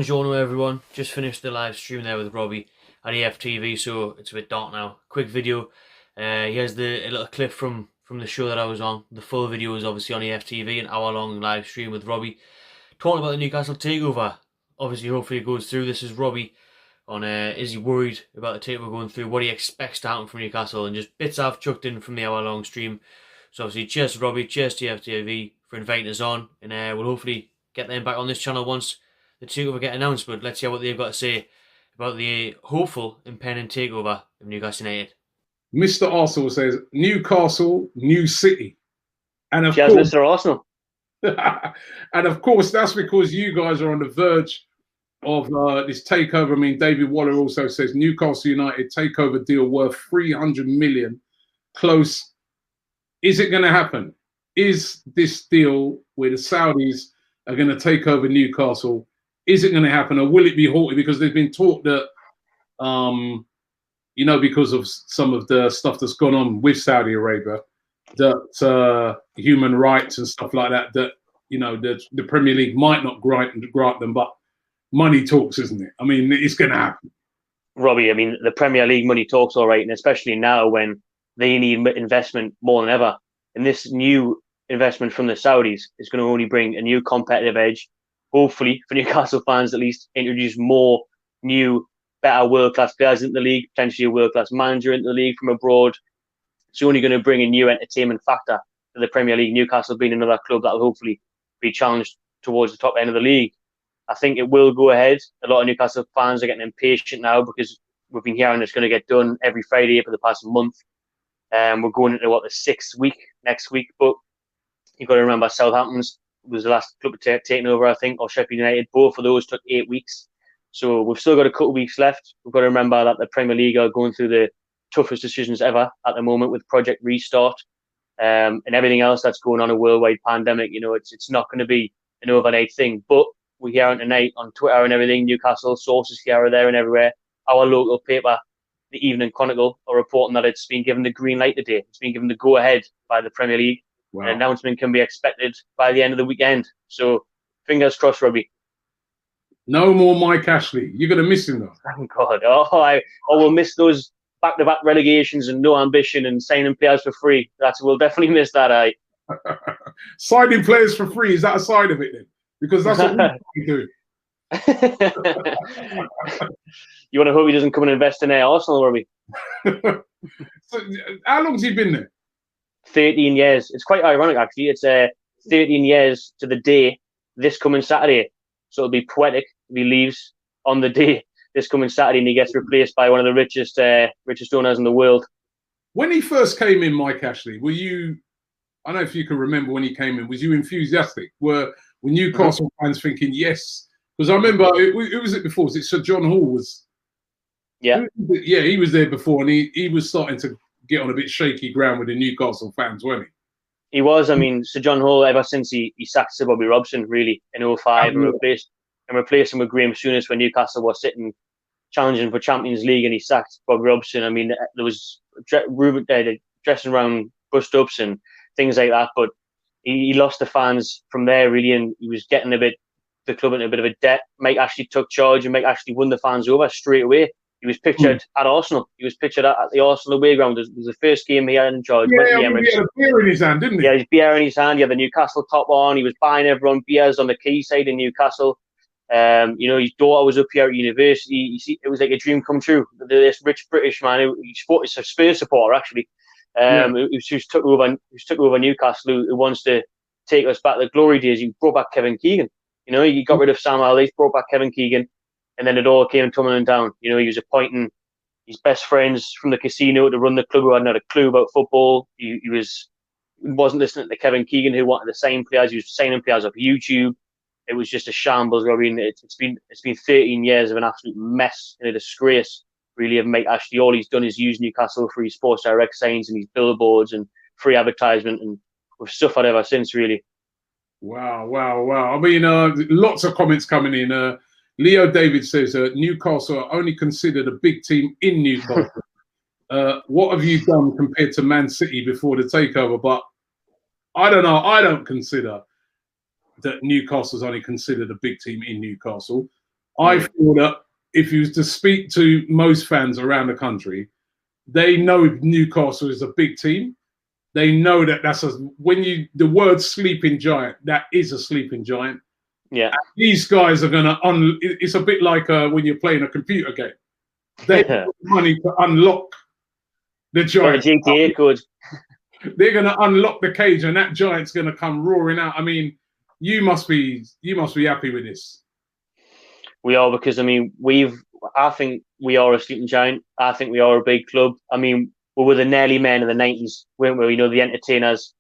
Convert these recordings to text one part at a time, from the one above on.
Buongiorno everyone, just finished the live stream there with Robbie at Aftv, so it's a bit dark now. Quick video, here's a little clip from the show that I was on. The full video is obviously on Aftv, an hour-long live stream with Robbie, talking about the Newcastle takeover. Obviously, hopefully it goes through. This is Robbie on is he worried about the takeover going through, what he expects to happen from Newcastle, and just bits I've chucked in from the hour-long stream. So obviously, cheers to Robbie, cheers to Aftv for inviting us on, and we'll hopefully get them back on this channel once the takeover get announced. But let's hear what they've got to say about the hopeful impending takeover of Newcastle United. Mr. Arsenal says Newcastle, new city, and of Cheers, course, Mr. Arsenal. and of course, that's because you guys are on the verge of this takeover. I mean, David Waller also says Newcastle United takeover deal worth 300 million close. Is it going to happen? Is this deal where the Saudis are going to take over Newcastle? Is it going to happen, or will it be halted? Because there's been talk that, because of some of the stuff that's gone on with Saudi Arabia, that human rights and stuff like that, that the Premier League might not grant them, but money talks, isn't it? I mean, it's going to happen. Robbie, I mean, the Premier League money talks all right, and especially now when they need investment more than ever. And this new investment from the Saudis is going to only bring a new competitive edge, hopefully, for Newcastle fans at least, introduce more new, better world-class players into the league, potentially a world-class manager into the league from abroad. It's only going to bring a new entertainment factor to the Premier League, Newcastle being another club that will hopefully be challenged towards the top end of the league. I think it will go ahead. A lot of Newcastle fans are getting impatient now because we've been hearing it's going to get done every Friday for the past month. We're going into, the sixth week next week, but you've got to remember Southampton's was the last club taken over, I think, or Sheffield United. Both of those took 8 weeks. So we've still got a couple of weeks left. We've got to remember that the Premier League are going through the toughest decisions ever at the moment with Project Restart and everything else that's going on, a worldwide pandemic. It's not going to be an overnight thing. But we're hearing tonight on Twitter and everything, Newcastle sources here, there and everywhere. Our local paper, the Evening Chronicle, are reporting that it's been given the green light today. It's been given the go-ahead by the Premier League. Wow. An announcement can be expected by the end of the weekend. So, fingers crossed, Robbie. No more Mike Ashley. You're going to miss him, though. Thank God. I will miss those back-to-back relegations and no ambition and signing players for free. We'll definitely miss that, Signing players for free, is that a side of it, then? Because that's what we do. You want to hope he doesn't come and invest in Arsenal, Robbie? So, how long has he been there? 13 years. It's quite ironic, actually. It's 13 years to the day this coming Saturday. So it'll be poetic if he leaves on the day this coming Saturday and he gets replaced by one of the richest owners in the world. When he first came in, Mike Ashley, were you, I don't know if you can remember when he came in, was you enthusiastic? Were Newcastle fans thinking, yes? Because I remember, who was it before? Was it Sir John Hall? Yeah, he was there before, and he was starting to get on a bit shaky ground with the Newcastle fans, wasn't he? He was. I mean, Sir John Hall, ever since he sacked Sir Bobby Robson, really, in 2005, and replaced him with Graham Souness when Newcastle was sitting challenging for Champions League, and he sacked Bobby Robson. I mean, there was dressing round bust-ups and things like that, but he lost the fans from there, really, and he was getting the club into a bit of a debt. Mike Ashley took charge, and Mike Ashley won the fans over straight away. He was pictured at Arsenal. He was pictured at the Arsenal away ground. It was the first game he had in charge. Yeah, he had a beer in his hand, didn't he? Yeah, his beer in his hand. He had the Newcastle top on. He was buying everyone beers on the quayside in Newcastle. His daughter was up here at university. It was like a dream come true. This rich British man, he's a Spurs supporter, actually. Who took over Newcastle, who wants to take us back to the glory days. He brought back Kevin Keegan. He got rid of Sam Allardyce, brought back Kevin Keegan. And then it all came tumbling down. He was appointing his best friends from the casino to run the club who hadn't had a clue about football. He wasn't listening to Kevin Keegan, who wanted to sign players. He was signing players off YouTube. It was just a shambles, Robbie. It's been 13 years of an absolute mess and a disgrace, really, of Mike Ashley. All he's done is use Newcastle for his Sports Direct signs and his billboards and free advertisement, and we've suffered ever since, really. Wow. I mean, lots of comments coming in. Leo David says, Newcastle are only considered a big team in Newcastle. What have you done compared to Man City before the takeover? But I don't know. I don't consider that Newcastle's only considered a big team in Newcastle. I feel that if you was to speak to most fans around the country, they know Newcastle is a big team. They know that the word sleeping giant, that is a sleeping giant. Yeah. And these guys are going to, it's a bit like when you're playing a computer game. They have money to unlock the giant. The GTA code. They're going to unlock the cage and that giant's going to come roaring out. I mean, you must be happy with this. We are, because I mean, I think we are a sleeping giant. I think we are a big club. I mean, we were the nearly men in the 90s, weren't we? You know, the entertainers,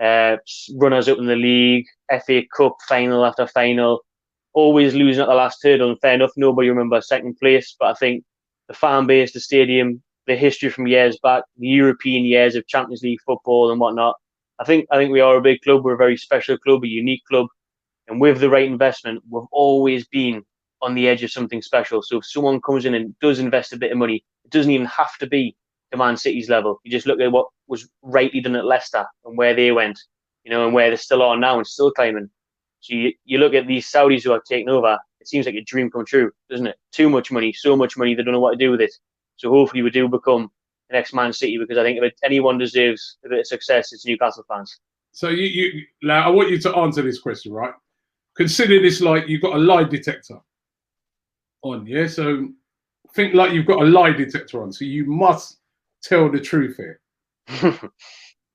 runners up in the league, FA Cup final after final, always losing at the last hurdle. And fair enough, nobody remembers second place. But I think the fan base, the stadium, the history from years back, the European years of Champions League football and whatnot, I think we are a big club. We're a very special club, a unique club. And with the right investment, we've always been on the edge of something special. So if someone comes in and does invest a bit of money, it doesn't even have to be to Man City's level. You just look at what was rightly done at Leicester and where they went, you know, and where they still are now and still climbing. So you look at these Saudis who have taken over, it seems like a dream come true, doesn't it? Too much money, so much money, they don't know what to do with it. So hopefully we do become the next Man City, because I think if anyone deserves a bit of success, it's Newcastle fans. So now I want you to answer this question, right? Consider this like you've got a lie detector on, yeah? So think like you've got a lie detector on, so you must tell the truth here.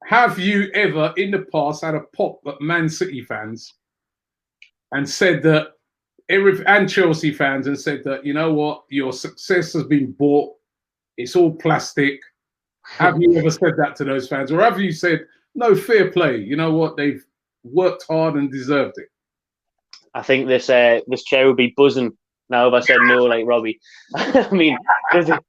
Have you ever in the past had a pop at Man City fans and said that, and Chelsea fans, and said that, you know what, your success has been bought, it's all plastic? Have you ever said that to those fans? Or have you said, no, fair play, you know what, they've worked hard and deserved it? I think this chair would be buzzing now if I said no, like Robbie. I mean, the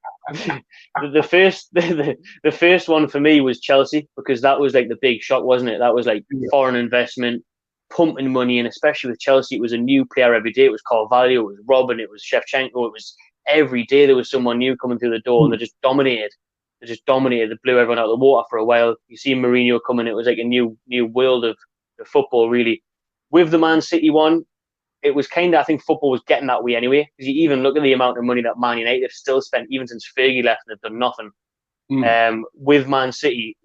first one for me was Chelsea, because that was like the big shock, wasn't it? That was like foreign investment, pumping money in, especially with Chelsea. It was a new player every day. It was Carvalho, it was Robin, it was Shevchenko. It was every day there was someone new coming through the door, and they just dominated. They blew everyone out of the water for a while. You see Mourinho coming, it was like a new world of football, really. With the Man City one, it was kind of, I think football was getting that way anyway, because you even look at the amount of money that Man United have still spent, even since Fergie left, and they've done nothing. With Man City,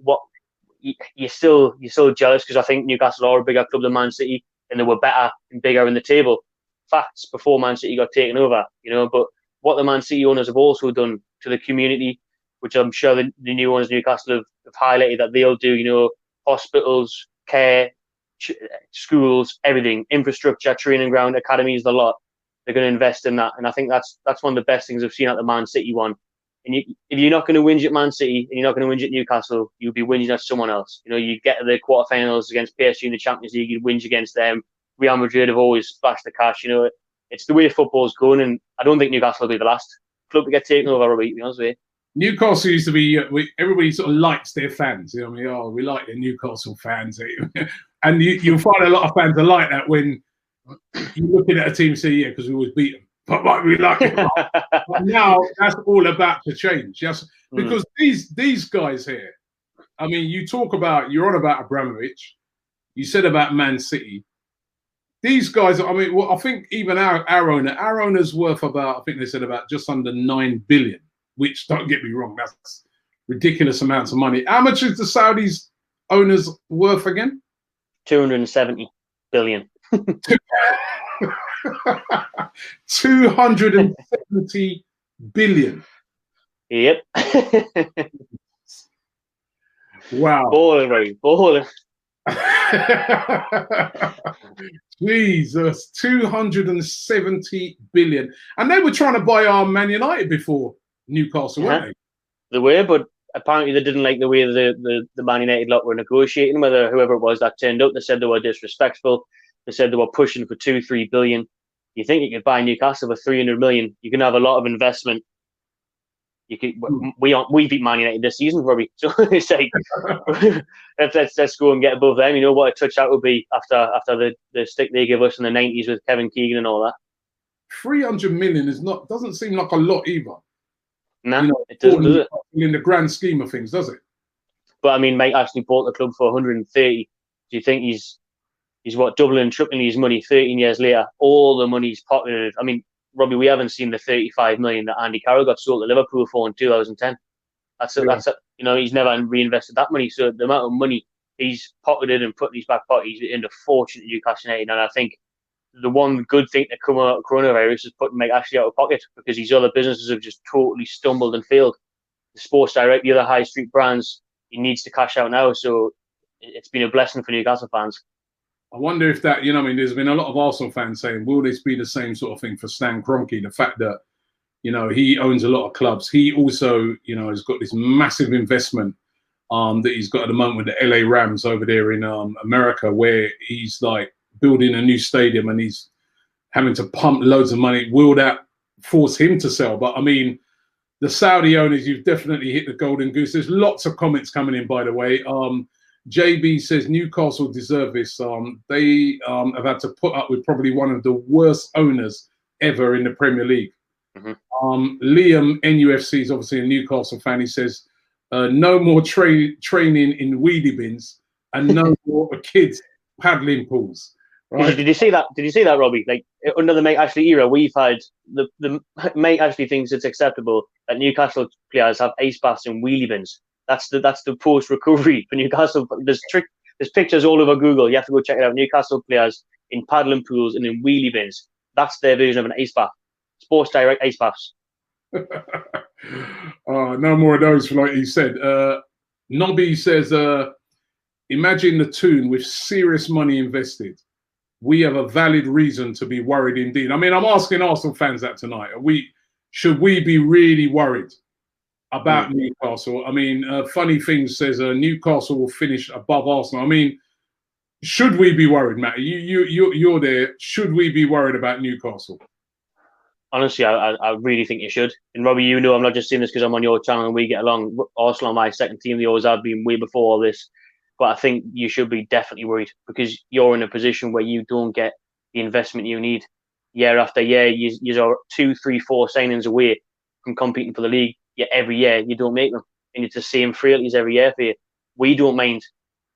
you're still jealous, because I think Newcastle are a bigger club than Man City, and they were better and bigger in the table. Facts before Man City got taken over, you know. But what the Man City owners have also done to the community, which I'm sure the new owners Newcastle have highlighted that they'll do, you know, hospitals, care, schools, everything, infrastructure, training ground, academies, the lot. They're going to invest in that, and I think that's one of the best things I've seen at the Man City one. And if you're not going to whinge at Man City and you're not going to whinge at Newcastle, you'll be whinging at someone else. You know, you get to the quarterfinals against PSG in the Champions League, you whinge against them. Real Madrid have always splashed the cash. You know, it's the way football's going, and I don't think Newcastle will be the last club to get taken over. Robbie, to be honest with you. Newcastle used to be, everybody sort of likes their fans. You know what I mean? Oh, we like the Newcastle fans. And you'll find a lot of fans are like that when you're looking at a team and say, yeah, because we always beat them. But like, we like it. But now that's all about to change. Yes, because these guys here, I mean, you're on about Abramovich. You said about Man City. These guys, I mean, well, I think even our owner's worth about, I think they said about just under 9 billion, which, don't get me wrong, that's ridiculous amounts of money. How much is the Saudis owners worth again? 270 billion. 270 billion. Yep. Wow. Balling, right? Balling. Jesus, 270 billion. And they were trying to buy our Man United before Newcastle, weren't they? They were, but apparently they didn't like the way the Man United lot were negotiating, whoever it was that turned up. They said they were disrespectful. They said they were pushing for 2-3 billion. You think you could buy Newcastle for 300 million? You can have a lot of investment. You could. We beat Man United this season, Robbie. So it's like let's go and get above them. You know what a touch that would be after the stick they give us in the 90s with Kevin Keegan and all that. 300 million doesn't seem like a lot either. No, you know, it doesn't, does it? In the grand scheme of things, does it? But I mean, Mike actually bought the club for 130. Do you think he's what, doubling and tripling his money 13 years later? All the money's pocketed. I mean, Robbie, we haven't seen the 35 million that Andy Carroll got sold to Liverpool for in 2010. You know, he's never reinvested that money. So the amount of money he's pocketed and put in his back pocket, he's earned a fortune to Newcastle United. And I think the one good thing to come out of coronavirus is putting Mike Ashley out of pocket, because these other businesses have just totally stumbled and failed. The Sports Direct, the other high street brands, he needs to cash out now. So it's been a blessing for Newcastle fans. I wonder if that, you know, I mean, there's been a lot of Arsenal fans saying, will this be the same sort of thing for Stan Kroenke? The fact that, you know, he owns a lot of clubs. He also, you know, has got this massive investment that he's got at the moment with the LA Rams over there in America, where he's like building a new stadium and he's having to pump loads of money. Will that force him to sell? But I mean, the Saudi owners, you've definitely hit the golden goose. There's lots of comments coming in, by the way. JB says Newcastle deserve this. They have had to put up with probably one of the worst owners ever in the Premier League. Liam, NUFC, is obviously a Newcastle fan. He says, no more training in wheelie bins and no more kids paddling pools. Right? Did you see that? Did you see that, Robbie? Like, under the Mike Ashley era, we've had the Mike Ashley thinks it's acceptable that Newcastle players have ice baths and wheelie bins. That's the post recovery for Newcastle. There's pictures all over Google. You have to go check it out. Newcastle players in paddling pools and in wheelie bins. That's their version of an ice bath. Sports Direct ice baths. No more of those, like you said. Nobby says, imagine the tune with serious money invested. We have a valid reason to be worried indeed. I mean, I'm asking Arsenal fans that tonight. Should we be really worried about Newcastle? I mean, Funny Things says Newcastle will finish above Arsenal. I mean, should we be worried, Matt? You're there. Should we be worried about Newcastle? Honestly, I really think you should. And Robbie, you know, I'm not just saying this because I'm on your channel and we get along. Arsenal are my second team. They always have been way before all this. But I think you should be definitely worried, because you're in a position where you don't get the investment you need. Year after year, you're 2, 3, 4 signings away from competing for the league. Yet every year you don't make them, and it's the same frailties every year for you. We don't mind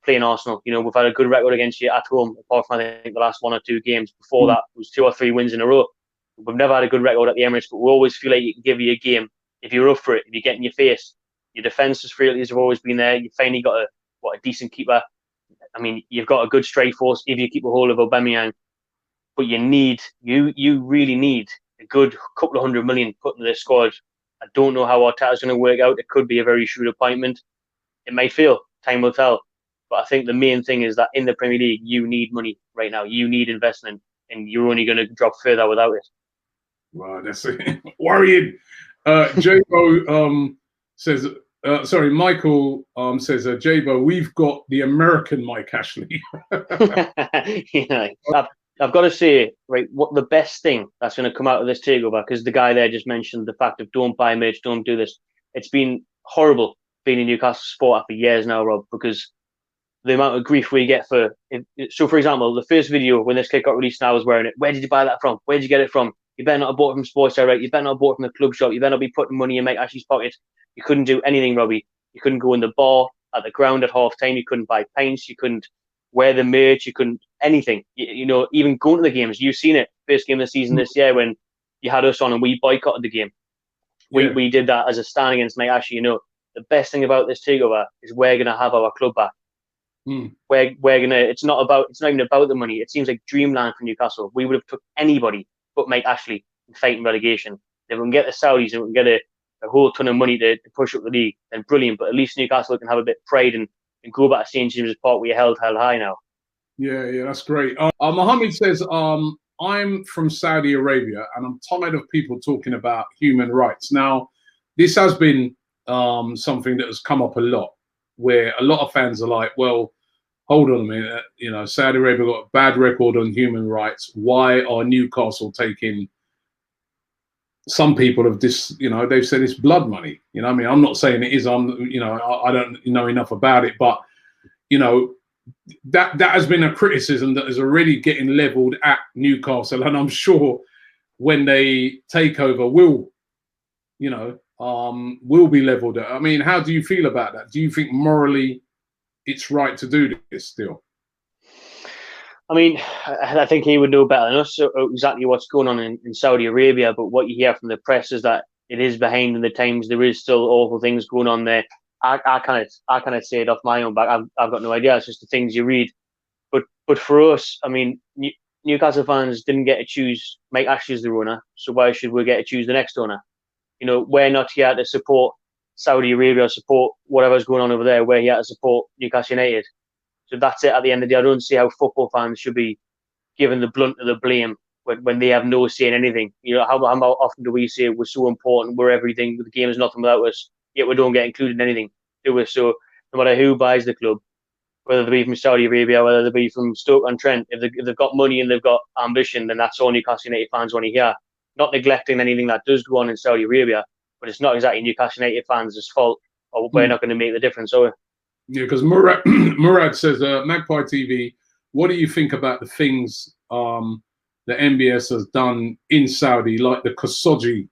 playing Arsenal. You know, we've had a good record against you at home, apart from I think the last 1 or 2 games. Before that, it was 2 or 3 wins in a row. We've never had a good record at the Emirates, but we always feel like you can give you a game if you're up for it. If you get in your face, your defence's frailties have always been there. You finally got a decent keeper. I mean, you've got a good strike force if you keep a hold of Aubameyang, but you really need a good couple of $100 million put into this squad. I don't know how Arteta's going to work out. It could be a very shrewd appointment. It may fail. Time will tell. But I think the main thing is that in the Premier League, you need money right now. You need investment, and you're only going to drop further without it. Wow, that's worrying. Jabo says, sorry, Michael says, Jabo, we've got the American Mike Ashley. Yeah, I've got to say, right, what the best thing that's going to come out of this takeover, because the guy there just mentioned the fact of don't buy merch, don't do this. It's been horrible being in Newcastle sport for years now, Rob, because the amount of grief we get for. So, for example, the first video when this kit got released, and I was wearing it. Where did you buy that from? Where did you get it from? You better not have bought it from Sports Direct. You better not have bought it from the club shop. You better not be putting money in Mike Ashley's pocket. You couldn't do anything, Robbie. You couldn't go in the bar at the ground at half time. You couldn't buy pints. You couldn't wear the merch. You couldn't anything. You know, even going to the games. You've seen it. First game of the season this year when you had us on and we boycotted the game. We did that as a stand against Mike Ashley. You know, the best thing about this takeover is we're gonna have our club back. We're gonna. It's not even about the money. It seems like dreamland for Newcastle. We would have took anybody but Mike Ashley in fighting relegation. If we can get the Saudis and we can get a whole ton of money to push up the league, then brilliant. But at least Newcastle can have a bit of pride and go back to St James's Park where you're held high now. Yeah, that's great. Mohammed says, I'm from Saudi Arabia and I'm tired of people talking about human rights. Now, this has been something that has come up a lot, where a lot of fans are like, well, hold on a minute, you know, Saudi Arabia got a bad record on human rights. Why are Newcastle taking? Some people have they've said it's blood money. You know, I mean, I'm not saying it is. I don't know enough about it, but you know, that has been a criticism that is already getting levelled at Newcastle, and I'm sure when they take over, will be levelled at. I mean, how do you feel about that? Do you think morally it's right to do this still? I mean, I think he would know better than us exactly what's going on in Saudi Arabia. But what you hear from the press is that it is behind in the times. There is still awful things going on there. I can't say it off my own back. I've got no idea. It's just the things you read. But for us, I mean, Newcastle fans didn't get to choose Mike Ashley as the owner, so why should we get to choose the next owner? You know, we're not here to support Saudi Arabia, support whatever's going on over there. We're here to support Newcastle United. So that's it. At the end of the day, I don't see how football fans should be given the blunt of the blame when they have no say in anything. You know, how often do we say we're so important, we're everything, the game is nothing without us, yet we don't get included in anything, do we? So no matter who buys the club, whether they be from Saudi Arabia, whether they be from Stoke-on-Trent, if they've got money and they've got ambition, then that's all Newcastle United fans want to hear. Not neglecting anything that does go on in Saudi Arabia, but it's not exactly Newcastle United fans' fault, or we're not going to make the difference, are we? Yeah, because Murad says, Magpie TV, what do you think about the things the MBS has done in Saudi, like the Khashoggi,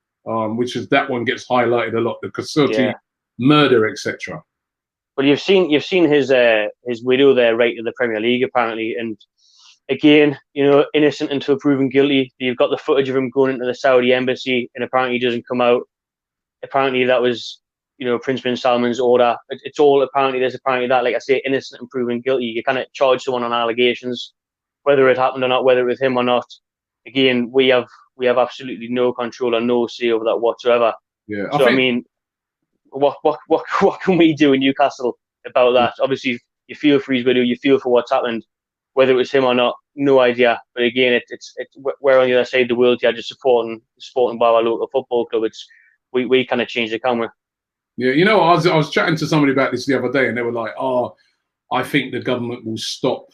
which is that one gets highlighted a lot, the Khashoggi murder, etc. But you've seen his widow there right in the Premier League apparently, and again, you know, innocent until proven guilty. You've got the footage of him going into the Saudi embassy, and apparently he doesn't come out. Apparently that was, you know, Prince bin Salman's order. It's all apparently there's apparently that, like I say, innocent and proven guilty. You cannot charge someone on allegations, whether it happened or not, whether it was him or not. Again, we have absolutely no control or no say over that whatsoever. Yeah. So I mean, what can we do in Newcastle about that? Obviously, you feel for his widow, you feel for what's happened, whether it was him or not, no idea. But again, it's we're on the other side of the world here, just supporting by our local football club. We kind of changed the camera. Yeah, you know, I was chatting to somebody about this the other day, and they were like, "Oh, I think the government will stop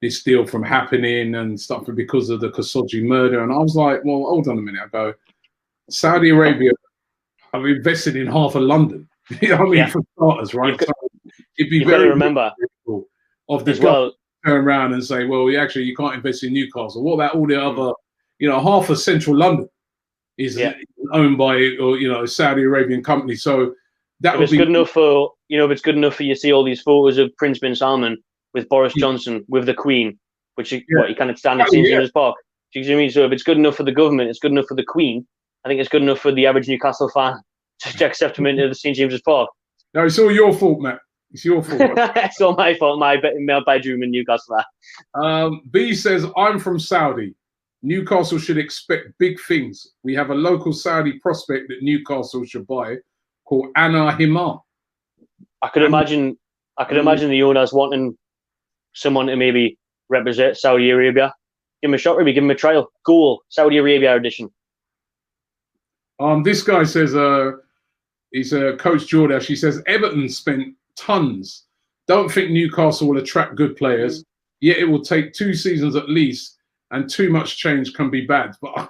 this deal from happening and stuff because of the Khashoggi murder." And I was like, "Well, hold on a minute." I go, Saudi Arabia have invested in half of London. You know what I mean, for starters, right? So it'd be very remember difficult of the government to turn around and say, "Well, actually, you can't invest in Newcastle." What about all the other, you know, half of central London is owned by, or you know, a Saudi Arabian company. So that would be good enough for, you know, if it's good enough for you to see all these photos of Prince bin Salman with Boris Johnson with the Queen, which you kind of stand at St James's Park. Do you see what I mean? So if it's good enough for the government, it's good enough for the Queen. I think it's good enough for the average Newcastle fan to accept him into the St James's Park. No, it's all your fault, Matt. It's your fault. It's all my fault. My bedroom in Newcastle. B says, I'm from Saudi. Newcastle should expect big things. We have a local Saudi prospect that Newcastle should buy called Anna Himar. I could imagine the owners wanting someone to maybe represent Saudi Arabia. Give him a shot, maybe give him a trial. Goal, Saudi Arabia edition. This guy says, he's Coach Jordash. He says Everton spent tons. Don't think Newcastle will attract good players. Yet it will take 2 seasons at least, and too much change can be bad. But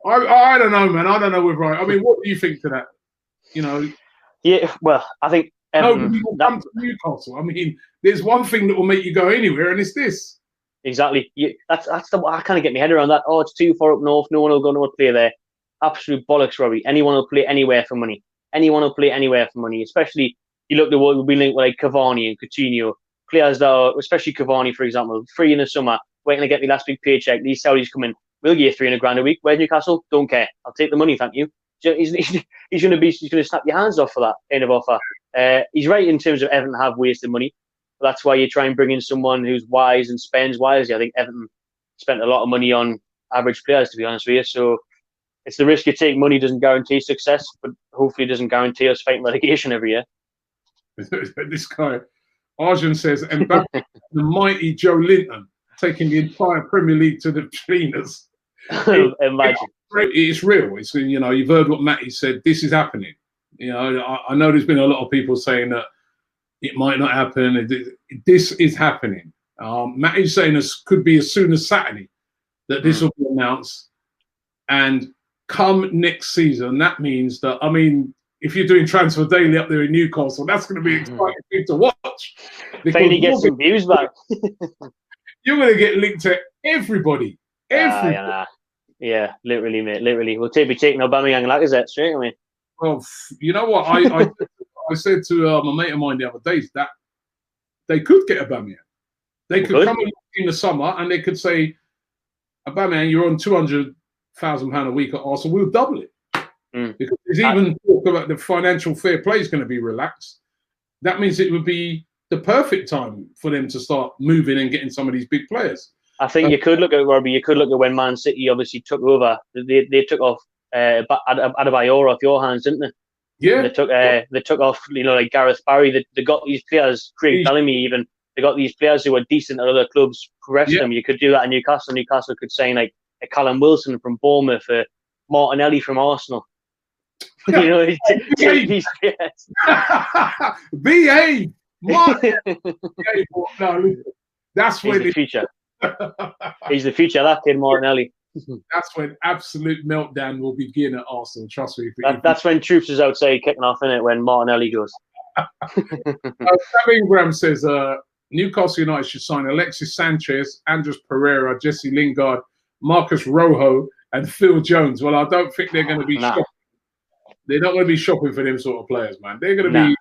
I don't know, man. I don't know whether I mean, what do you think to that? You know? Yeah, well, I think nobody will come to Newcastle. I mean, there's one thing that will make you go anywhere, and it's this. Exactly. That's the I kind of get my head around that. Oh, it's too far up north. No one will go to play there. Absolute bollocks, Robbie. Anyone will play anywhere for money. Anyone will play anywhere for money. Especially you look at what will be linked with like Cavani and Coutinho, players that are, especially Cavani, for example, free in the summer, waiting to get the last big paycheck. These Saudis come in, we'll give you 300 grand a week. Where's Newcastle? Don't care. I'll take the money, thank you. He's going to snap your hands off for that kind of offer. He's right in terms of Everton have wasted money. That's why you try and bring in someone who's wise and spends wisely. I think Everton spent a lot of money on average players, to be honest with you. So it's the risk you take. Money doesn't guarantee success, but hopefully it doesn't guarantee us fighting relegation every year. This guy, Arjun says, Mbappe, the mighty Joe Linton, taking the entire Premier League to the cleaners. Imagine. It's real. It's, you know, you've heard what Matty said. This is happening. You know, I know there's been a lot of people saying that it might not happen. This is happening. Matty's saying this could be as soon as Saturday that this will be announced. And come next season, that means that, I mean, if you're doing Transfer Daily up there in Newcastle, that's going to be exciting to watch. Finally get some views back. You're going to get linked to everybody. Yeah, literally, mate. Literally. We'll be taking Aubameyang and Lacazette straight away. Well, you know what? I said to a mate of mine the other day that they could get Aubameyang. They could come in the summer, and they could say, "Aubameyang, you're on £200,000 a week at Arsenal. We'll double it." Because there's even talk about the financial fair play is going to be relaxed. That means it would be the perfect time for them to start moving and getting some of these big players. I think you could look at, Robbie, you could look at when Man City obviously took over. They took off Adebayor off your hands, didn't they? Yeah. And they took off, like Gareth Barry. They got these players, Craig Bellamy even. They got these players who were decent at other clubs, progressed them. You could do that in Newcastle. Newcastle could sign like a Callum Wilson from Bournemouth, Martinelli from Arsenal. These players. Behave. No, that's when the future. He's the future. That kid Martinelli. That's when absolute meltdown will begin at Arsenal. Trust me. That's when Troops is outside kicking off, isn't it? When Martinelli goes. Sam Ingram says Newcastle United should sign Alexis Sanchez, Andres Pereira, Jesse Lingard, Marcus Rojo, and Phil Jones. Well, I don't think they're going to be shopping. They're not going to be shopping for them sort of players, man. They're going to be.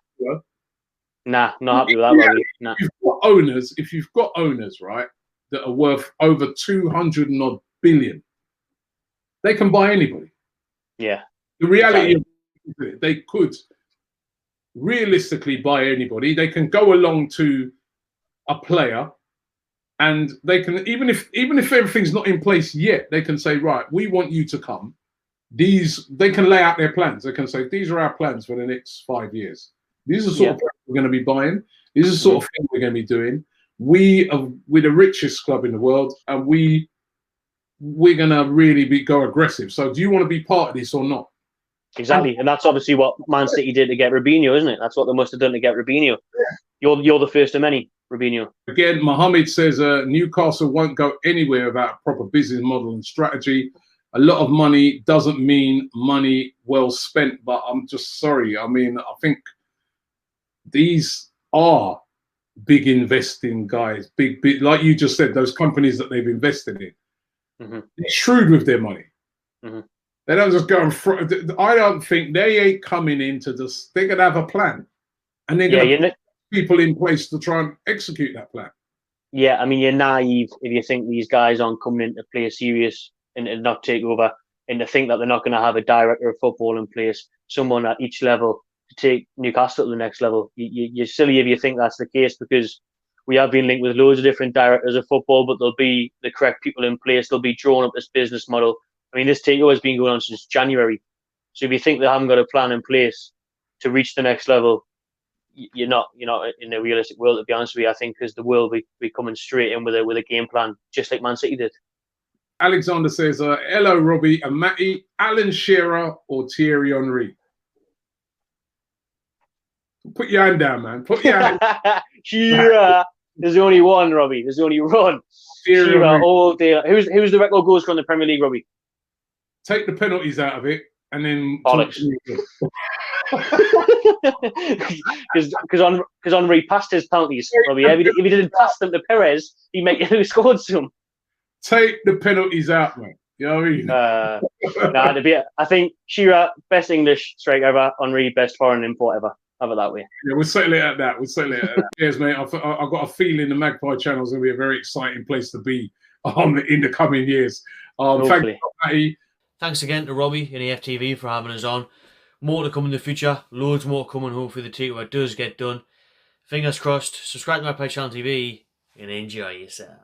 Not happy with that, Robbie. Nah. If you've got owners, right, that are worth over 200 and odd billion, they can buy anybody. Yeah. The reality of it, they could realistically buy anybody. They can go along to a player, and they can even if everything's not in place yet, they can say, right, we want you to come. They can lay out their plans. They can say, these are our plans for the next 5 years. These are the sort of things we're going to be buying. These are the sort of things we're going to be doing. We're the richest club in the world, and we're going to really go aggressive. So do you want to be part of this or not? Exactly. And that's obviously what Man City did to get Robinho, isn't it? That's what they must have done to get Robinho. Yeah. You're the first of many, Robinho. Again, Mohammed says Newcastle won't go anywhere without a proper business model and strategy. A lot of money doesn't mean money well spent, but I'm just sorry. I mean, I think these are big investing guys, big, like you just said, those companies that they've invested in. They're shrewd with their money. They don't just go and I don't think they ain't coming into this. They're going to have a plan, and they're going to put people in place to try and execute that plan. Yeah, I mean, you're naive if you think these guys aren't coming in to play serious and not take over, and to think that they're not going to have a director of football in place, someone at each level to take Newcastle to the next level. You're silly if you think that's the case, because we have been linked with loads of different directors of football, but there'll be the correct people in place. They'll be drawing up this business model. I mean, this takeover has been going on since January. So if you think they haven't got a plan in place to reach the next level, you're not in a realistic world, to be honest with you, I think, because the world will be coming straight in with a game plan, just like Man City did. Alexander says, hello, Robbie and Matty. Alan Shearer or Thierry Henry? Put your hand down, man. Put your hand down. Shearer. There's only one, Robbie. There's only one. Shearer all day. Who's the record goal scorer in the Premier League, Robbie? Take the penalties out of it, and then because Henry passed his penalties, Robbie. If he didn't pass them to Perez, he'd make who scored some. Take the penalties out, man. You know what I mean? I think Shearer, best English striker ever. Henry, best foreign import ever. Have it that way. Yeah, we'll settle it at that. Cheers, mate. I've got a feeling the Magpie channel is going to be a very exciting place to be in the coming years. Thank you, Matty. Thanks again to Robbie and Aftv for having us on. More to come in the future. Loads more coming. Hopefully the takeover does get done. Fingers crossed. Subscribe to my channel TV and enjoy yourself.